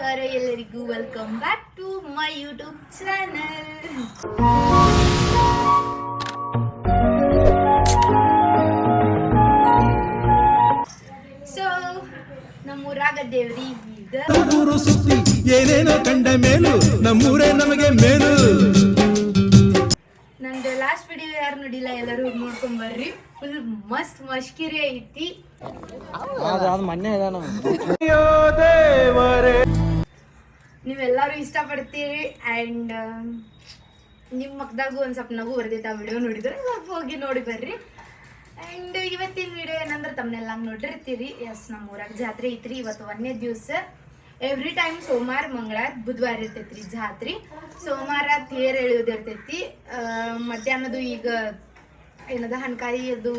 ನಮಸ್ಕಾರ ಎಲ್ಲರಿಗೂ welcome back to my YouTube channel. So ನಮ್ಮೂರಾಗ ದೇವ್ರಿ ಈಗ ಸುತ್ತಿ ಏನೇನೋ ಕಂಡ ಮೇಲು ನಮ್ಮೂರೇ ನಮಗೆ ಮೇಲು. ನಂದು ಲಾಸ್ಟ್ ವಿಡಿಯೋ ಯಾರು ನೋಡಿಲ್ಲ ಎಲ್ಲರೂ ನೋಡ್ಕೊಂಡ್ ಬರ್ರಿ. ಫುಲ್ ಮಸ್ತ್ ಮಷ್ಕಿರಿ ಐತಿ. ನೀವೆಲ್ಲರೂ ಇಷ್ಟಪಡ್ತೀರಿ ಅಂಡ್ ನಿಮ್ಮ ಮಕ್ಕದಾಗೂ ಒಂದ್ ಸ್ವಲ್ಪ ನಗು ಬರ್ದೈತೆ ಆ ವಿಡಿಯೋ ನೋಡಿದ್ರೆ ಸ್ವಲ್ಪ ಹೋಗಿ ನೋಡಿ ಬರ್ರಿ. ಅಂಡ್ ಇವತ್ತಿನ ವಿಡಿಯೋ ಏನಂದ್ರೆ ತಮ್ಮನೆಲ್ಲ ನೋಡಿರ್ತೀರಿ. ಎಸ್ ನಮ್ಮ ಊರಾಗ ಜಾತ್ರೆ ಐತ್ರಿ. ಇವತ್ತು 1ನೇ ದಿವಸ. ಎವ್ರಿ ಟೈಮ್ ಸೋಮವಾರ ಮಂಗಳವಾರ ಬುಧವಾರ ಇರ್ತೈತ್ರಿ ಜಾತ್ರೆ. ಸೋಮವಾರ ತೇರ್ ಎಳೆಯೋದಿರ್ತೈತಿ. ಮಧ್ಯಾಹ್ನದು ಈಗ ಏನದ ಹಣ್ಕಾಯಿ ಅದು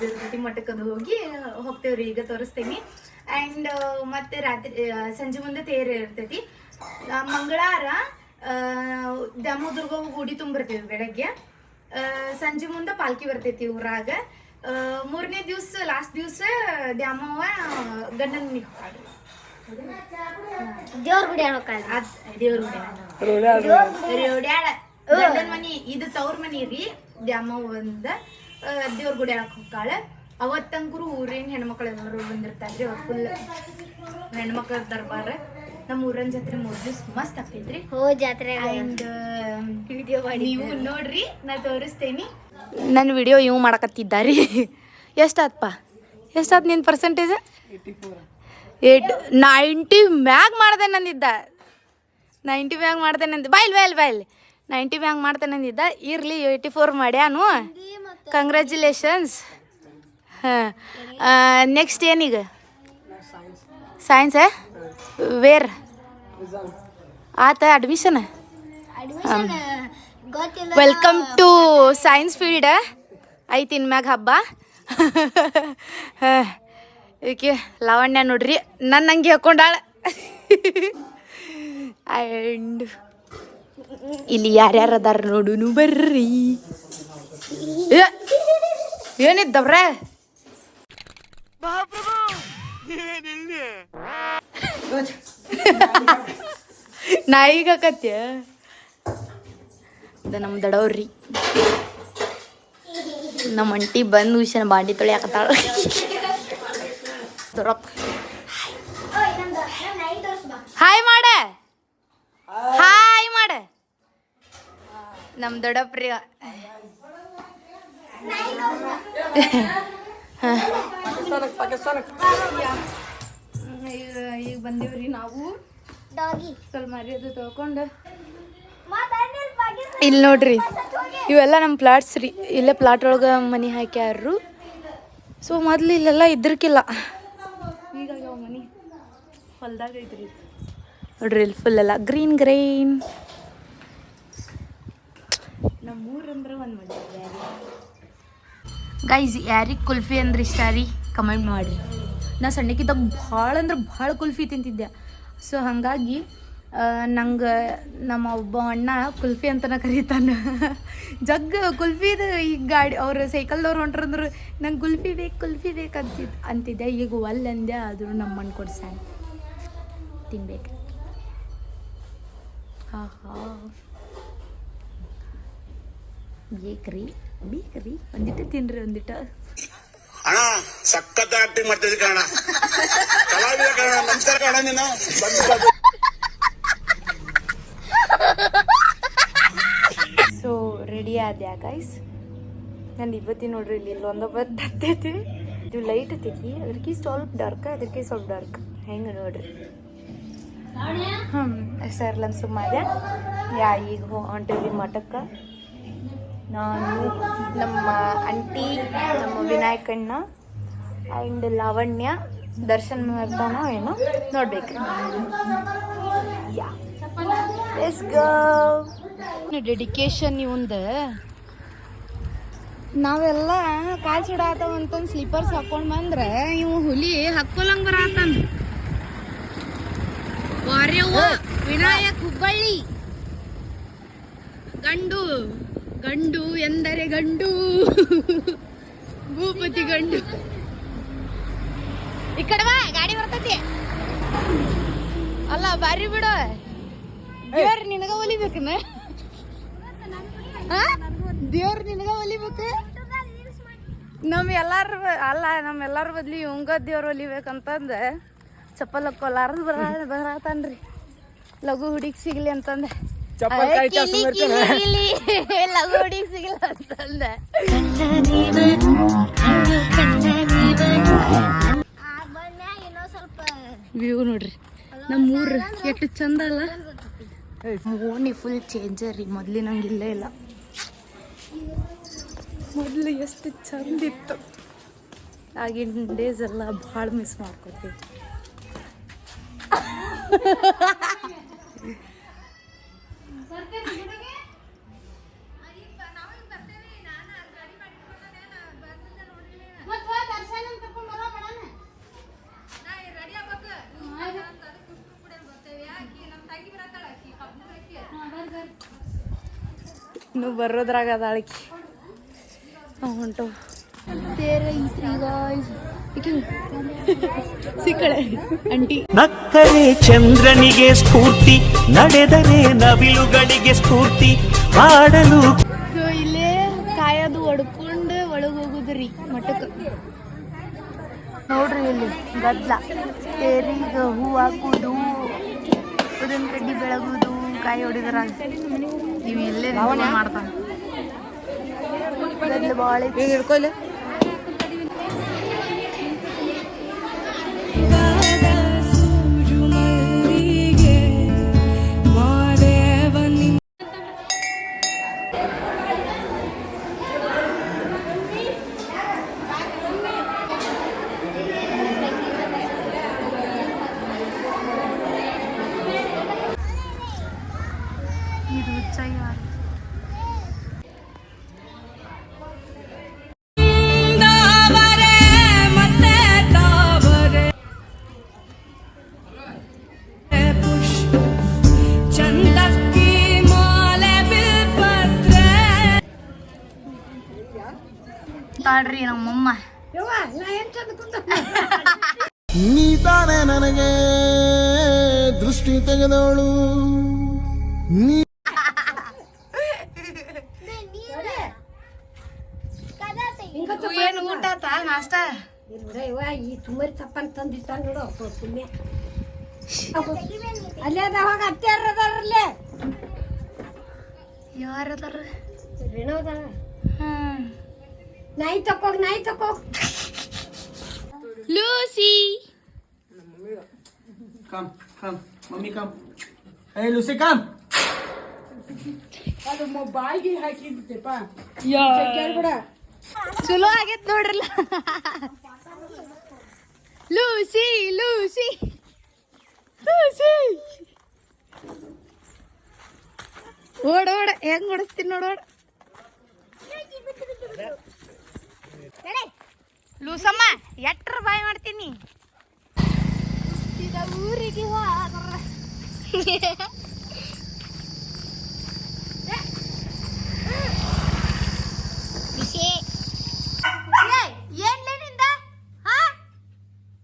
ಇರ್ತೈತಿ. ಮಠಕ್ಕದು ಹೋಗ್ತೇವ್ರಿ. ಈಗ ತೋರಿಸ್ತೇನೆ. ಆ್ಯಂಡ್ ಮತ್ತೆ ರಾತ್ರಿ ಸಂಜೆ ಮುಂದೆ ತೇರ್ ಇರ್ತೈತಿ. ಮಂಗಳವಾರ ದ್ಯಾಮೋದುರ್ಗ ಗುಡಿ ತುಂಬಿರ್ತೇವಿ ಬೆಳಗ್ಗೆ. ಸಂಜೆ ಮುಂದೆ ಪಾಲ್ಕಿ ಬರ್ತೈತಿ ಊರಾಗ. 3ನೇ ದಿವಸ ಲಾಸ್ಟ್ ದಿವಸ ದ್ಯಾಮವ್ವ ಗಂಡನ ಮನೆಗೆ ಹೋಗ್ತಾಳ್ರಿ. ದೇವ್ರ ಗುಡಿ ಗಂಡನ ಮನಿ ಇದು ತವ್ರ ಮನಿ ರೀ. ದ್ಯಾಮವ್ವ ಒಂದ ದೇವ್ರ ಗುಡಿ ಹೇಳಕ್ ಹೋಗ್ತಾಳ. ಅವತ್ತಂಕರು ಊರಿನ ಹೆಣ್ಮಕ್ಳು ಎಲ್ಲರೂ ಬಂದಿರ್ತಾರ್ರಿ. ಅವ್ರು ಫುಲ್ ಹೆಣ್ಮಕ್ಳ ದರ್ಬಾರ. ನಮ್ಮ ಊರನ್ ಜಾತ್ರೆ 3 ದಿವಸ ಮಸ್ತ್ ಆಗ್ತೈತ್ರಿ. ಜಾತ್ರೆ ನೀವು ನೋಡ್ರಿ, ನಾ ತೋರಿಸ್ತೇನಿ. ನನ್ನ ವಿಡಿಯೋ ಇವು ಮಾಡಕತ್ತಿದ್ದಾರಿ. ಎಷ್ಟಾತ್ಪ? ಎಷ್ಟಾತ್ ನಿನ್ ಪರ್ಸೆಂಟೇಜ್? 90 ಮ್ಯಾಗ್ ಮಾಡ್ದೆ ನಂದಿದ್ದ. 90 ಮ್ಯಾಗ್ ಮಾಡ್ದೆ ನಂದು. ಬಾಯ್ಲ್ 90 ಮ್ಯಾಗ್ ಮಾಡ್ತೇನೆ ನಂದಿದ್ದ. ಇರ್ಲಿ 84 ಮಾಡ್ಯಾನು. ಕಂಗ್ರ್ಯಾಚುಲೇಷನ್ಸ್. ನೆಕ್ಸ್ಟ್ ಏನೀಗ? ಸೈನ್ಸ್ ವೇರ್ ಆತ admission. Welcome to science field. ಐತಿ ಇನ್ಮ್ಯಾಗ ಹಬ್ಬ. ಓಕೆ ಲಾವಣ್ಯ ನೋಡ್ರಿ ನನ್ನ ಹಂಗೆ ಹಾಕೊಂಡಾಳ. ಆ್ಯಂಡ್ ಇಲ್ಲಿ ಯಾರ್ಯಾರು ಅದಾರ ನೋಡುನು ಬರ್ರಿ. ಏನಿದ್ದವ್ರ ನಾಯಿಗ ಕತ್ಯ ನಮ್ಮ ದಡವ್ರಿ. ನಮ್ಮ ಅಂಟಿ ಬಂದು ವಿಷಯ ಬಾಂಡಿ ತೊಳಿ ಹಾಕತ್ತಾಳ. ಹಾಯ್ ಮಾಡ, ಹಾಯ್ ಮಾಡ ನಮ್ಮ ದೊಡ್ಡಪ್ರಿ. ಈಗ ಬಂದೇವ್ರಿ ನಾವು. ಸ್ವಲ್ಪ ಮರ್ಯಾದೆ ತೊಳ್ಕೊಂಡು ಇಲ್ಲಿ ನೋಡ್ರಿ, ಇವೆಲ್ಲ ನಮ್ಮ ಪ್ಲಾಟ್ಸ್ ರೀ. ಇಲ್ಲೇ ಪ್ಲಾಟ್ ಒಳಗೆ ಮನೆ ಹಾಕ್ಯಾರು. ಸೊ ಮೊದ್ಲು ಇಲ್ಲೆಲ್ಲ ಇದ್ರಕ್ಕಿಲ್ಲ. ಈಗ ಮನೆ ಹೊಲ್ದಾಗ ಐತ್ರಿ ನೋಡ್ರಿ. ಇಲ್ಲಿ ಫುಲ್ ಎಲ್ಲ ಗ್ರೀನ್ ಗ್ರೀನ್. ನಮ್ಮೂರಂದ್ರೆ ಒಂದು ಮನೆ. ಗೈಸ್ ಯಾರಿಗೆ ಕುಲ್ಫಿ ಅಂದ್ರೆ ಇಷ್ಟ ರೀ ಕಮೆಂಟ್ ಮಾಡಿರಿ. ನಾ ಸಣ್ಣಕ್ಕಿದ್ದಾಗ ಭಾಳ ಅಂದ್ರೆ ಭಾಳ ಕುಲ್ಫಿ ತಿಂತಿದ್ದೆ. ಸೊ ಹಾಗಾಗಿ ನಂಗೆ ನಮ್ಮ ಒಬ್ಬ ಅಣ್ಣ ಕುಲ್ಫಿ ಅಂತನ ಕರೀತಾನೆ. ಜಗ್ ಕುಲ್ಫಿದು ಈಗ ಗಾಡಿ ಅವ್ರು ಸೈಕಲ್ದವ್ರು ಹೊಂಟ್ರಂದ್ರು ನಂಗೆ ಕುಲ್ಫಿ ಬೇಕು ಅಂತಿದ್ದೆ. ಈಗ ಒಲ್ ಅಂದೆ. ಆದರೂ ನಮ್ಮ ಮಣ್ಣು ಕೊಡ್ಸಾಣ ತಿನ್ಬೇಕು. ಬೇಕ್ರಿ ಒಂದಿಟ್ಟು ತಿನ್ರಿ. ಒಂದಿಟ್ಟು ಅಣ್ಣ ಸಖತ್ ಆಕ್ಟಿಂಗ್ ಮಾಡ್ತಿದ್ದೆ ಕಣ. ಕಲಾವಿದ ಕಣ. ನಮಸ್ಕಾರ ಕಣ. ನೀನು ಸೊ ರೆಡಿ ಆದ್ಯಾ ಗೈಸ್? ನಾನು ಇವತ್ತಿ ನೋಡ್ರಿ ಇಲ್ಲಿ ಇಲ್ಲೊಂದು ಬರ್ತೈತಿ. ಇದು ಲೈಟ್ ಐತೈತಿ. ಅದಕ್ಕೆ ಸ್ವಲ್ಪ ಡಾರ್ಕ್, ಅದಕ್ಕೆ ಸ್ವಲ್ಪ ಡಾರ್ಕ್. ಹೆಂಗೆ ನೋಡ್ರಿ. ಸರ್ಲನ್ ಸುಮ್ಮಾದೆ. ಈಗ ಹೊಂಟೇವಿ ಮಠಕ್ಕೆ. ನಾನು ನಮ್ಮ ಅಂಟಿ, ನಮ್ಮ ವಿನಾಯಕಣ್ಣ ಆ್ಯಂಡ್ ಲಾವಣ್ಯ ದರ್ಶನ್ ಮಾಡ್ತಾನೋ ಏನೋ ನೋಡ್ಬೇಕ್ರಿ. Let's go. ಡೆಡಿಕೇಶನ್ ಇವಂದ. ನಾವೆಲ್ಲ ಕಾಲ್ ಸಿಡಾತವ ಅಂತಂದು ಸ್ಲೀಪರ್ಸ್ ಹಾಕೊಂಡು ಬಂದ್ರೆ ಇವು ಹುಲಿ ಹಾಕ್ಕೊಳಂಗೆ ಬರತ್ತಾನ. ವಾರ್ಯವ್ವ ವಿನಾಯಕ್ ಹುಬ್ಬಳ್ಳಿ. ಗಂಡು ಎಂದರೆ ಗಂಡು. ಭೂಪತಿ ಗಂಡು. ಈ ಕಡೆ ಬಾ, ಗಾಡಿ ಬರ್ತೈತಿ. ಅಲ್ಲ ಬಾರಿ ಬಿಡು ದೇವ್ರ ನಿನಗ ಒಲಿಬೇಕನ ದೇವ್ರ ನಿನಗ ಒಲಿಬೇಕು ನಮ್ಮೆಲ್ಲಾರ ಬದ್ಲಿ ಇವಂಗ ದೇವ್ರ ಒಲಿಬೇಕಂತಂದ ಚಪ್ಪಲ್ ಹಾಕೊಲಾರ್ದು ಬರತಾನ್ರಿ ಲಘು ಹುಡುಗಿ ಸಿಗ್ಲಿ ಅಂತಂದ ಲಘು ಹುಡುಗಿ ಸಿಗ್ಲಿ ಅಂತಂದ ವ್ಯೂ ನೋಡ್ರಿ ನಮ್ಮ ಊರು ಎಷ್ಟು ಚಂದ ಅಲ್ಲ ಓಣಿ ಫುಲ್ ಚೇಂಜರ್ ರೀ ಮೊದ್ಲಿನಂಗಿಲ್ಲೇ ಇಲ್ಲ ಮೊದಲು ಎಷ್ಟು ಚಂದ ಇತ್ತು ಆಗಿನ ಡೇಸ್ ಎಲ್ಲ ಭಾಳ ಮಿಸ್ ಮಾಡ್ಕೊತೀವಿ ಇನ್ನು ಬರೋದ್ರಾಗ ಅದಾಳಕಿ ಹೊಂಟು ಸಿಕ್ಕಳೆ ಅಂಟಿ ನಕ್ಕರೆ ಚಂದ್ರನಿಗೆ ಸ್ಫೂರ್ತಿ ನಡೆದರೆ ನವಿಲುಗಳಿಗೆ ಸ್ಫೂರ್ತಿ ಹಾಡಲು ಸೊ ಇಲ್ಲೇ ಕಾಯೋದು ಹೊಡ್ಕೊಂಡು ಒಳಗೆ ಹೋಗುದ್ರಿ ಮಠಕ್ಕೆ ನೋಡ್ರಿ ಇಲ್ಲಿ ಗದ್ಲ ತೇರಿಗೆ ಹೂ ಹಾಕುದು ಉದಿನ ಕಡ್ಡಿ ಬೆಳಗುದು ಕಾಯಿ ಹೊಡಿದ್ರ ಇವ್ ಎಲ್ಲೇ ಮಾಡ್ತಾನ ಗದ್ಲ ಭಾಳ ಹಿಡ್ಕೊಲ್ಲ ಇದು ಚೈಯ ತಾಡ್ರಿ ನಮ್ಮಮ್ಮ ನೀ ತಾನೇ ನನಗೆ ದೃಷ್ಟಿ ತೆಗೆದವಳು ನೀ ಏನು ಊಟ ಆತ ನಾಷ್ಟ ಈ ತುಮರಿ ಚಪ್ಪನ್ ತಂದಿಟ್ಟ ನೋಡು ಪುಣ್ಯ ಅಲ್ಲೇ ಅವಾಗ ಅತ್ತೆಯರ್ ಅದಾರಲ್ಲೇ ಯಾರದಾರ ರೇಣೋದ ಹ್ಮ್ ನಾಯಿ ತಕೋಗ್ Lucy Come, mommy come. Hey, Lucy, come. ಅದು ಮೊಬೈಲ್ಗೆ ಹಾಕಿದ್ದೆಪ್ಪ ಚಲೋ ಆಗೈತ್ ನೋಡ್ರಲ್ಲ ಲೂಸಿ ಲೂಸಿ ಲೂಸಿ ಓಡ ಹೆಂಗ್ ಓಡಿಸ್ತೀನಿ ನೋಡೋಡ ಲೂಸಮ್ಮ ಎಟ್ರ ಬಾಯ್ ಮಾಡ್ತೀನಿ ಊರಿಗೆ ಏನ್ಲೇನಿಂದ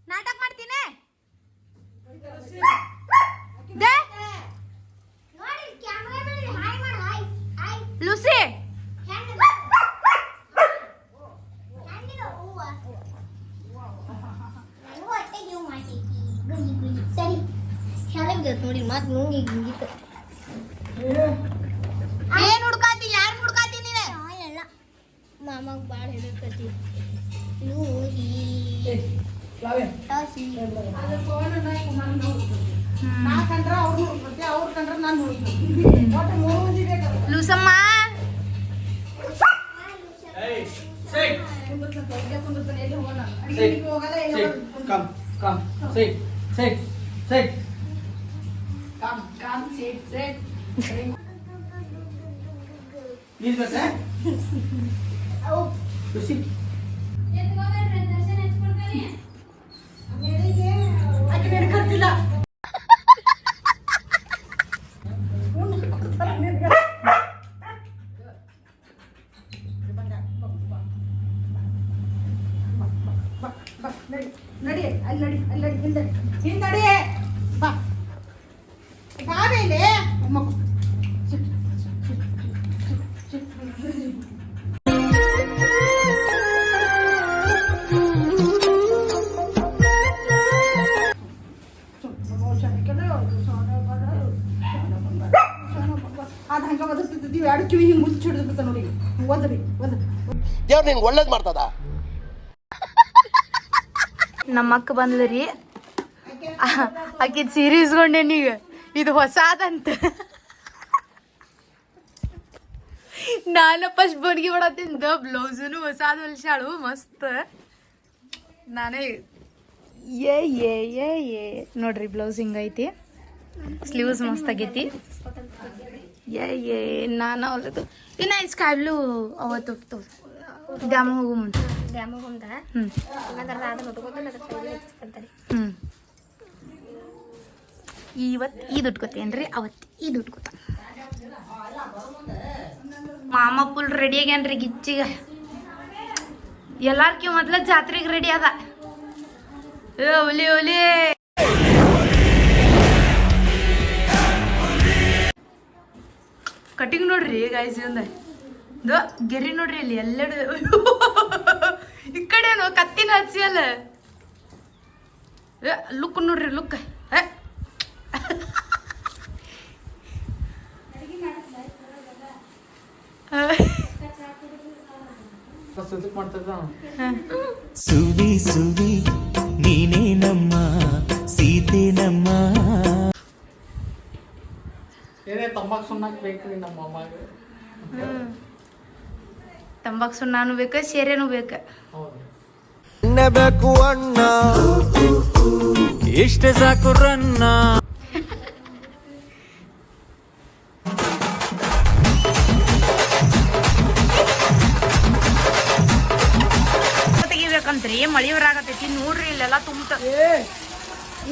ನಾಟಕ ಮಾಡ್ತೀನಿ ಲೂಸಿ ನೋಡಿ ಮಾತು ನುಂಗಿ ಹಿಂಗಿತ್ತು ಏನ್ ಹುಡ್ಕಾತಿ ಯಾರು ಹುಡ್ಕಾತಿ ನೀನೆ ಎಲ್ಲ ಮಾಮಾಗ ಭಾಳ ಹೆದರ್ಕತಿ ಲೂಸಮ್ಮ Come, sit. Come, sit. Please, but Lucy. ಆಕೆ ನಡ್ಕರ್ತಿಲ್ಲ ನಡಿ ಅಲ್ಲಿ ನಡಿ ಹಿಂದಡಿ ಬಾ ಮಗು ಅದು ಹಂಗೆ ಒದರ್ತಿದ್ದೀವಿ ಎರಡು ಕಿವಿ ಹಿಂಗೆ ಮುಚ್ಚಿಡ್ದು ಬಿಡ್ತಾನೆ ನೋಡಿ ಓದ್ರಿ ದೇವ್ರು ನಿನ್ಗೆ ಒಳ್ಳೇದು ಮಾಡ್ತದ. ನಮ್ಮ ಅಕ್ಕ ಬಂದ್ರಿ ಆಕಿದ್ ಸೀರೆ ಇಸ್ಕೊಂಡೆ ನೀಗ ಇದು ಹೊಸಾದಂತ ನಾನು ಫಸ್ಟ್ ಬಡ್ಗಿ ಮಾಡತ್ತಿಂದ ಬ್ಲೌಸನು ಹೊಸಾದ ಹೊಲ್ಸಾಳು ಮಸ್ತ್ ನಾನೇ ಏ ನೋಡ್ರಿ ಬ್ಲೌಸ್ ಹಿಂಗೈತಿ ಸ್ಲೀವ್ಸ್ ಮಸ್ತ್ ಆಗೈತಿ ಏ ನಾನು ಹೊಲದು ಇನ್ನ ಸ್ಕೈ ಬ್ಲೂ ಅವತ್ತು ಡ್ಯಾಮ ಹೋಗು ಮುಂದೆ ಇವತ್ತು ಇದು ಉಟ್ಕೋತೇನ್ರಿ ಅವತ್ತು ಇದು ಉಟ್ಕೋತ ಮಾಮ ಫುಲ್ ರೆಡಿ ಆಗ್ಯಾನ್ರಿ ಗಿಚ್ಚಿಗ ಎಲ್ಲಾರ್ಕಿ ಮೊದ್ಲ ಜಾತ್ರೆಗೆ ರೆಡಿ ಅದ ಒಲಿ ಒಲಿ ಕಟಿಂಗ್ ನೋಡ್ರಿ ಗಾಯ್ಸ್ ಒಂದು ಗೆರಿ ನೋಡ್ರಿ ಇಲ್ಲಿ ಎಲ್ಲೆಡು ಈ ಕಡೆನು ಕತ್ತಿನ ಹಚ್ಚಿ ಅಲ್ಲ ಲುಕ್ ನೋಡ್ರಿ ಲುಕ್ ಸುವಿ ಸುವಿ ನೀನೇ ನಮ್ಮ ಸೀತೆ ನಮ್ಮ ಏನೇ ತಂಬಾಕು ಸುಣ್ಣಕ್ಕೆ ಬೇಕ್ರಿ ನಮ್ಮ ಅಮ್ಮಾಗ ತಂಬಾಕು ಸುಣ್ಣಾನು ಬೇಕ ಸೇರೆನೂ ಬೇಕ ಎಣ್ಣೆ ಬೇಕು ಅಣ್ಣ, ಇಷ್ಟ ಸಾಕು ರನ್ನ. ತೆಗಿಬೇಕಂತ್ರಿ ಮಳಿ ಬರಾಕತ್ತೈತಿ ನೋಡ್ರಿ ಇಲ್ಲೆಲ್ಲ ತುಂಬ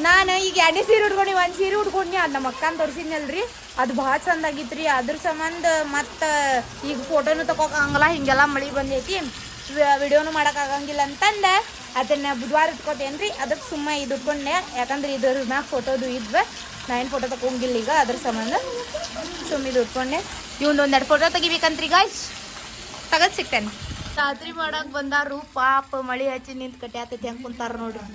ನಾನು ಈಗ ಎರಡೇ ಸೀರೆ ಉಟ್ಕೊಂಡು ಒಂದು ಸೀರೆ ಉಟ್ಕೊಂಡಿ ಅದು ನಮ್ಮ ಅಕ್ಕನ ತೋರಿಸಿದ್ನಲ್ರಿ ಅದು ಭಾಳ ಚಂದ ಆಗಿತ್ರಿ ಅದ್ರ ಸಂಬಂಧ ಮತ್ತು ಈಗ ಫೋಟೋನು ತಗೋಕಂಗಲ್ಲ ಹಿಂಗೆಲ್ಲ ಮಳಿ ಬಂದೈತಿ ವಿಡಿಯೋನು ಮಾಡೋಕ್ಕಾಗಂಗಿಲ್ಲ ಅಂತಂದೆ ಅದನ್ನು ಬುಧವಾರ ಇಟ್ಕೋತೇನ್ರಿ ಅದಕ್ಕೆ ಸುಮ್ಮ ಇದು ಉಟ್ಕೊಂಡೆ ಯಾಕಂದ್ರೆ ಇದ್ರ ಮ್ಯಾಗ ಫೋಟೋದು ಇದ್ವೆ ನಾನು ಫೋಟೋ ತಗೊಂಗಿಲ್ಲ ಈಗ ಅದ್ರ ಸಂಬಂಧ ಸುಮ್ಮ ಇದು ಉಟ್ಕೊಂಡೆ ಇವಂದೊಂದೆರಡು ಫೋಟೋ ತೆಗಿಬೇಕಂತ್ರಿ ಗಾಯ್ಸ್ ತಗದ್ ಸಿಗ್ತೇನೆ ರಾತ್ರಿ ಮಾಡಕ್ ಬಂದಾರು ಪಾಪ ಮಳಿ ಹಚ್ಚಿ ನಿಂತು ಕಟ್ಟಿ ಆತೈತಿ ಹೆಂಗೆ ಕುಂತಾರ ನೋಡ್ರಿ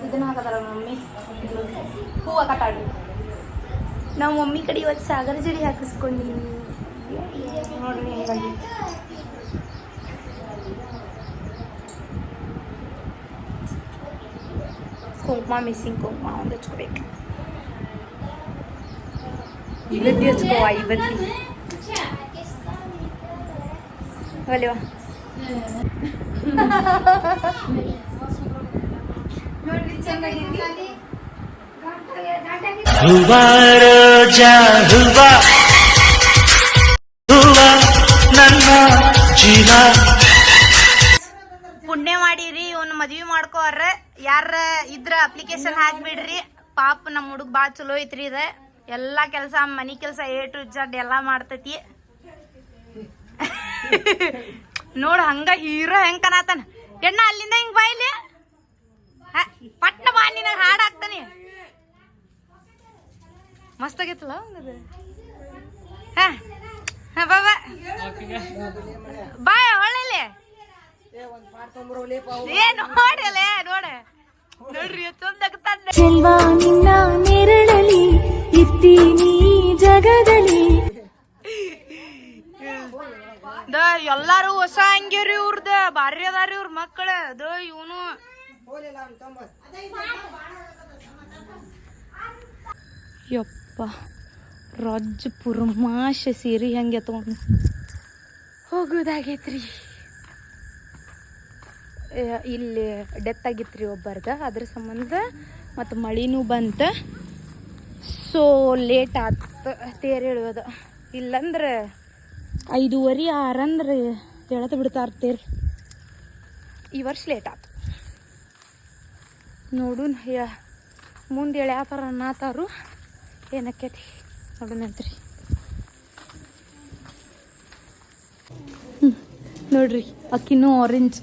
ಇದನ್ನ ಹಾಕತಾರ ಮಮ್ಮಿ ಹೂವು ಕಟ್ಟಾಡಿ ನಾವು ಮಮ್ಮಿ ಕಡೆ ಇವತ್ತು ಸಾಗರ ಜಡಿ ಹಾಕಿಸ್ಕೊಂಡಿನಿ ನೋಡ್ರಿ ಹೇಗಾಗಿ ಕುಂಕುಮ ಮಿಸ್ಸಿಂಗ್ ಕುಂಕುಮ ಒಂದು ಹಚ್ಕೋಬೇಕು ಇವತ್ತಿ ಹಚ್ಕೋವ ಇವತ್ತಿ ಅಲ್ವಾ ನೋಡ್ರಿ ಚೆನ್ನಾಗೈತಿ ಹೂವಾ ರೋಜಾ ಹೂವಾ ಹೂವಾ ನನ್ನ ಜೀವ. ಪುಣ್ಯ ಮಾಡಿರಿ ಇವ್ನ ಮದ್ವಿ ಮಾಡ್ಕೋರ ಯಾರ ಇದ್ರ ಅಪ್ಲಿಕೇಶನ್ ಹಾಕ್ಬಿಡ್ರಿ ಪಾಪ ನಮ್ಮ ಹುಡುಗ ಭಾಳ ಚಲೋ ಐತ್ರಿ ಇದ ಎಲ್ಲಾ ಕೆಲಸ ಮನಿ ಕೆಲಸ A to Z ಎಲ್ಲ ಮಾಡ್ತೈತಿ ನೋಡ್ ಹಂಗ ಹೀರೋ ಹೆಂಗ್ ಕನಾತನ ಎಣ್ಣ ಅಲ್ಲಿಂದ ಹಿಂಗ್ ಬಾಯ್ಲಿ ಪಟ್ನ ಬಾ ನಿನ ಹಾಡ್ ಹಾಕ್ತಾನೆ ಮಸ್ತ್ ಆಗೈತಲ್ಲ ಬಾಬಾ ಬಾಯ್ ಒಳ್ಳೆ ನೋಡಲೆ ನೋಡ್ರಿ ಚೆಲ್ವಾ ನಿನ್ನ ನೆರಳಲಿ ಇತ್ತೀನಿ ಜಗದಲ್ಲಿ. ಎಲ್ಲಾರು ಹೊಸ ಹಂಗೇರಿ ಇವ್ರದ ಬಾರಿ ಅದಾರಿ ಇವ್ರ ಮಕ್ಕಳ ಅದು ಇವನು ಯಪ್ಪ ರಜ್ಜ ಪುರ್ಮಾಶ ಸೀರೆ ಹೆಂಗೆ ತಗೊಂಡು ಹೋಗುದಾಗೈತ್ರಿ ಇಲ್ಲಿ ಡೆತ್ ಆಗಿತ್ರಿ ಒಬ್ಬರ್ದ ಅದ್ರ ಸಂಬಂಧ ಮತ್ತು ಮಳಿನೂ ಬಂತ ಸೊ ಲೇಟ್ ಆತ ತೇರು ಹೇಳೋದು ಇಲ್ಲಂದ್ರೆ 5:30 6 ಅಂದ್ರೆ ಎಳತ ಬಿಡ್ತಾರ ತೇರು ಈ ವರ್ಷ ಲೇಟ್ ಆತು ನೋಡು ಮುಂದೆ ಎಳ್ಯಾತಾರ ಅನ್ನತಾರು ಏನಕ್ಕೈತಿ ನೋಡೋಣಂತ್ರಿ. ನೋಡ್ರಿ ಅಕ್ಕಿನೂ orange,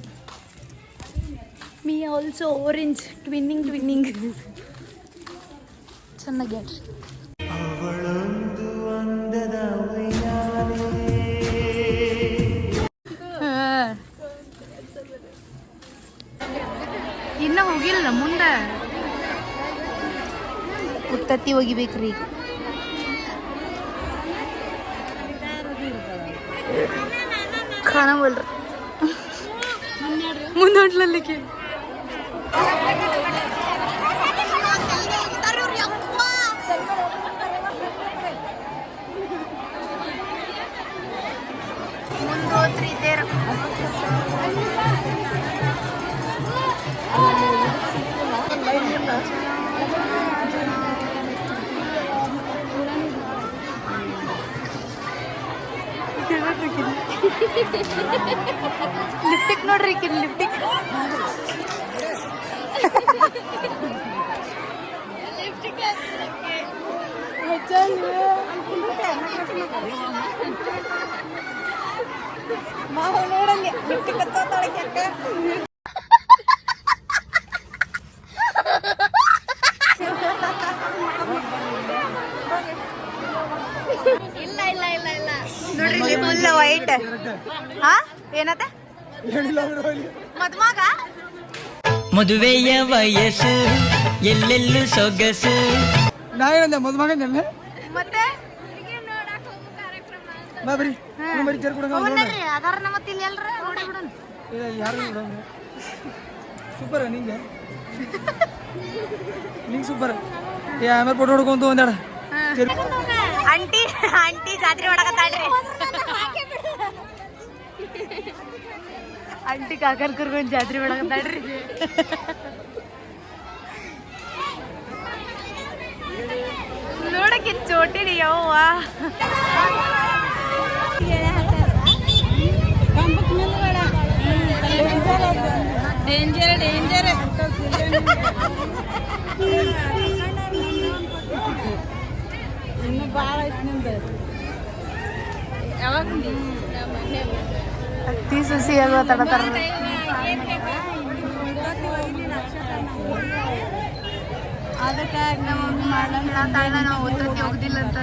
me also orange, twinning ಚೆನ್ನಾಗ್ಯಾಡ್ರಿ. ಇನ್ನ ಹೋಗಿಲ್ಲ ಮುಂದೆ, ಉತ್ತತ್ತಿ ಒಗಿಬೇಕ್ರಿ. ಕಾಣವಲ್ರಿ ಮುಂದೋಡ್ಲಲ್ಲಿಕ್ಕೆ. ಮುಂದೋತ್ರಿ ತೇರ ಲಿಫ್ಟಿಕ್ ನೋಡ್ರಿ, ಲಿಫ್ಟಿಕ್ ನೋಡಂಗೆ ಲಿಫ್ಟಿಕ್ ನೋಡ್ರಿ ಫುಲ್ ವೈಟ್. ಹಾ ಏನತ್ತ ಮದ್ಮಗ ಮದುವೆಯ ವಯಸ್ಸು ಎಲ್ಲೆಲ್ಲೂ ಸೊಗಸು. ನಾ ಏನಂದೆ ಮದುಮಗಂದೆ ಮತ್ತೆ ಅದಾರ ಮತ್ತೆ ಇಲ್ಲಿ ಎಲ್ರ ನೋಡಿ ಬಿಡೋಣ. ಯಾರು ಸೂಪರ್ ನಿಂಗೆ ಸೂಪರ್. ಆಮೇಲೆ ಫೋಟೋ ಹೊಡ್ಕೊಂತ ಒಂದಾಡ ಆಂಟಿ ಜಾತ್ರೆ ಮಾಡಕತ್ತಾಳ್ರಿ. ಆಂಟಿ ಕಾಕರ್ ಕರ್ಕೊಂಡು ಜಾತ್ರೆ ಮಾಡಕತ್ತಾಳ್ರಿ. ನೋಡಕ್ಕೆ ಚೋಟಿರಿ ಯವ್ವ. ಡೇಂಜರ್ ಇನ್ನು ಭಾಳ ಐತಿ ನಿಮ್ದು. ಯಾವಾಗ ಅತ್ತಿ ಸುಸಿ ಆಗೋ ತಡತಾರ. ಅದಕ್ಕೆ ನಮ್ಮ ಮಮ್ಮಿ ಮಾಡೋಣ ನಾವು ಓದ್ತತಿ ಹೋಗುದಿಲ್ಲ ಅಂತ.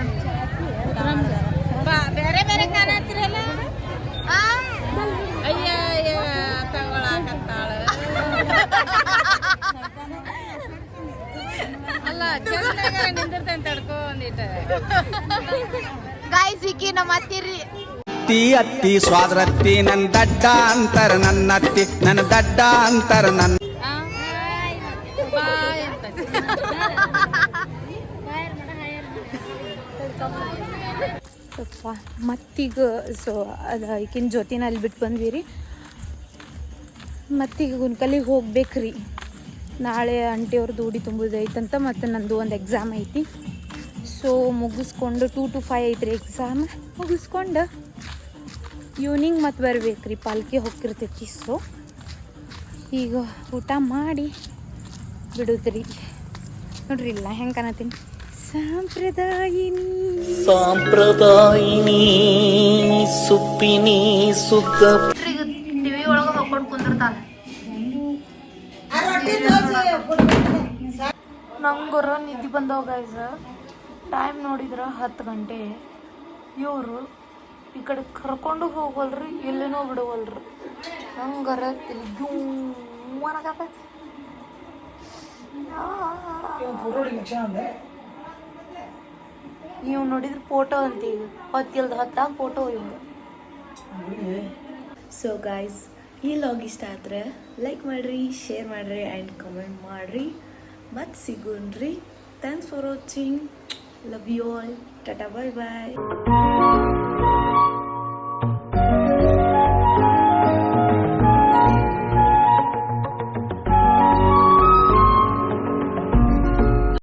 ಬೇರೆ ಬೇರೆ ಕಾಣತ್ತಿರಲ್ಲ. ಅಯ್ಯ ತಗೊಳಕತ್ತಾಳ ಅಲ್ಲ ನಿಂದಿರ್ತಂತ ತಡ್ಕೊ ಒಂದಿಟ್ಟ. ಗಾಯ್ ಸಿಕ್ಕಿ ನಮ್ಮ ಅತ್ತಿರಿ ಅತ್ತಿ ಸ್ವಾದ್ರತ್ತಿ ನನ್ನ ದಡ್ಡ ಅಂತರ ನನ್ನ ಅತ್ತಿ, ನನ್ನ ದಡ್ಡ ಅಂತರ ನನ್ನ. ಮತ್ತೀಗ ಸೊ ಅದು ಈಕಿನ ಜೊತೆನ ಅಲ್ಲಿ ಬಿಟ್ಟು ಬಂದ್ವಿ ರೀ. ಮತ್ತೀಗ ಗುನ್ಕಲಿಗೆ ಹೋಗ್ಬೇಕ್ರಿ. ನಾಳೆ ಆಂಟಿಯವ್ರದ್ದು ಉಡಿ ತುಂಬುದೈತಂತ, ಮತ್ತು ನಂದು ಒಂದು ಎಕ್ಸಾಮ್ ಐತಿ. ಸೊ ಮುಗಿಸ್ಕೊಂಡು 2 to 5 ಐತ್ರಿ ಎಕ್ಸಾಮ್. ಮುಗಿಸ್ಕೊಂಡು ಈವ್ನಿಂಗ್ ಮತ್ತೆ ಬರ್ಬೇಕ್ರಿ, ಪಾಲ್ಕಿ ಹೋಗಿರ್ತೈತಿ. ಸೊ ಈಗ ಊಟ ಮಾಡಿ ಬಿಡುದ್ರಿ. ನೋಡ್ರಿ ಇಲ್ಲ ಹೆಂಗೆ ಕಾಣತ್ತೀನಿ, ಸಾಂಪ್ರದಾಯಿನಿ ಸುಪ್ಪಿನಿ ಸುಕ್ಕ. ಟಿವಿ ಒಳಗೆ ಹೋಗ್ಕೊಂಡು ಕುಂದಿರ್ತಾನೆ. ನಂಗೊರ ನಿದ್ದೆ ಬಂದವ ಗೈಸ್. ಟೈಮ್ ನೋಡಿದ್ರೆ 10 ಗಂಟೆ. ಇವರು ಈ ಕಡೆ ಕರ್ಕೊಂಡು ಹೋಗಲ್ರಿ, ಎಲ್ಲೇನೋ ಬಿಡವಲ್ರಿ. ನಂಗರ ತಿರುಗತ್ತೈತಿ. ಇವ್ ನೋಡಿದ್ರೆ ಫೋಟೋ ಅಂತ ಈಗ ಹೊತ್ತಾಗ ಫೋಟೋ ಇವ್. ಸೊ ಗಾಯ್ಸ್, ಈ ಲಾಗ್ ಇಷ್ಟ ಆದರೆ ಲೈಕ್ ಮಾಡಿರಿ, ಶೇರ್ ಮಾಡಿರಿ ಆ್ಯಂಡ್ ಕಮೆಂಟ್ ಮಾಡಿರಿ. ಮತ್ತೆ ಸಿಗೋಣ್ರಿ. Thanks for watching. Love you all. Tata bye bye.